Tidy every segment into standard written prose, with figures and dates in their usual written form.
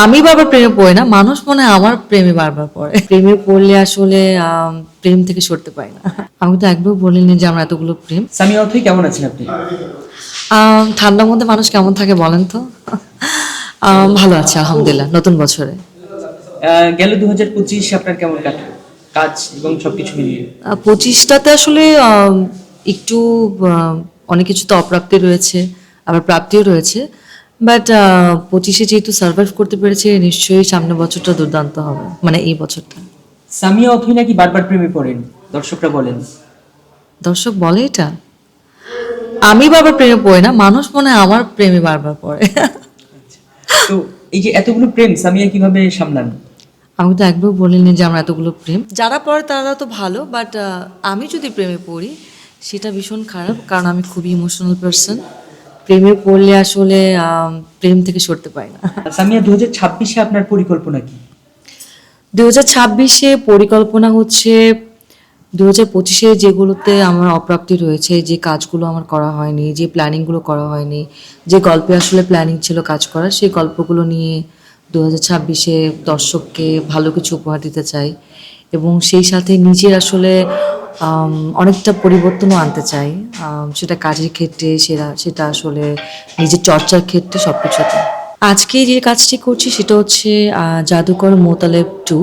আমি বারবার প্রেমে পড়ি না, মানুষ মনে হয় আমার প্রেমে বারবার পড়ে। প্রেমে পড়লে আসলে প্রেম থেকে সরতে পারি না। আমি তো একবার বলিনি যে আমার এতগুলো প্রেম। সামিয়া অথই কেমন আছেন আপনি? ঠান্ডার মধ্যে মানুষ কেমন থাকে বলেন তো? ভালো আছে আলহামদুলিল্লাহ, নতুন বছরে। গেল 2025 আপনার কেমন কাটলো, কাজ এবং সবকিছু মিলিয়ে? 25টাতে আসলে একটু অনেক কিছু তো অপ্রাপ্তি রয়েছে, আবার প্রাপ্তিও রয়েছে। বাট 25-এ যেহেতু সার্ভাইভ করতে পেরেছি, নিশ্চয়ই সামনের বছরটা দুর্দান্ত হবে, মানে এই বছরটা। সামিয়া অথই নাকি বারবার প্রেমে পড়েন, দর্শকরা বলেন। দর্শক বলে এটা? আমি বারবার প্রেমে পড়ি না, মানুষ মনে হয় আমার প্রেমে বারবার পড়ে। তো এই যে এতগুলো প্রেম সামিয়া কিভাবে সামলান? আমি তো একবার বলিনি যে আমার এতগুলো প্রেম। যারা পড়ে তারা তো ভালো, বাট আমি যদি প্রেমে পড়ি সেটা ভীষণ খারাপ, কারণ আমি খুবই ইমোশনাল পার্সন। প্রেমে পড়লে আসলে প্রেম থেকে সরতে পারি না। সামিয়া 2026-এ আপনার পরিকল্পনা কি? 2026-এ পরিকল্পনা হচ্ছে 2025-এ যেগুলোতে আমার অপ্রাপ্তি রয়েছে, যে কাজগুলো আমার করা হয়নি, যে প্ল্যানিংগুলো করা হয়নি, যে গল্পে আসলে প্ল্যানিং ছিল কাজ করার, সেই গল্পগুলো নিয়ে 2026-এ দর্শককে ভালো কিছু উপহার দিতে চাই। এবং সেই সাথে নিজের আসলে অনেকটা পরিবর্তনও আনতে চাই, সেটা কাজের ক্ষেত্রে, সেটা আসলে নিজের চর্চার ক্ষেত্রে, সব কিছুতে। আজকে যে কাজটি করছি সেটা হচ্ছে জাদুকর মোতালেব 2,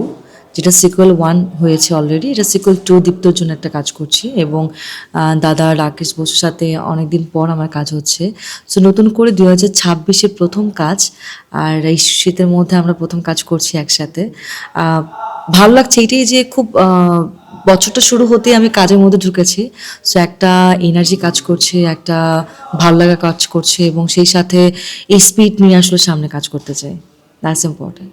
যেটা সিকুয়েল 1 হয়েছে অলরেডি, এটা সিকুয়েল 2 দীপ্তর জন্য একটা কাজ করছি। এবং দাদা রাকেশ বসুর সাথে অনেকদিন পর আমার কাজ হচ্ছে। সো নতুন করে 2026-এর প্রথম কাজ, আর এই শীতের মধ্যে আমরা প্রথম কাজ করছি একসাথে। ভালো লাগছে এটাই যে খুব বছরটা শুরু হতেই আমি কাজের মধ্যে ঢুকেছি। সো একটা এনার্জি কাজ করছে, একটা ভালো লাগা কাজ করছে, এবং সেই সাথে এই স্পিড নিয়ে আসলে সামনে কাজ করতে চাই। That's important.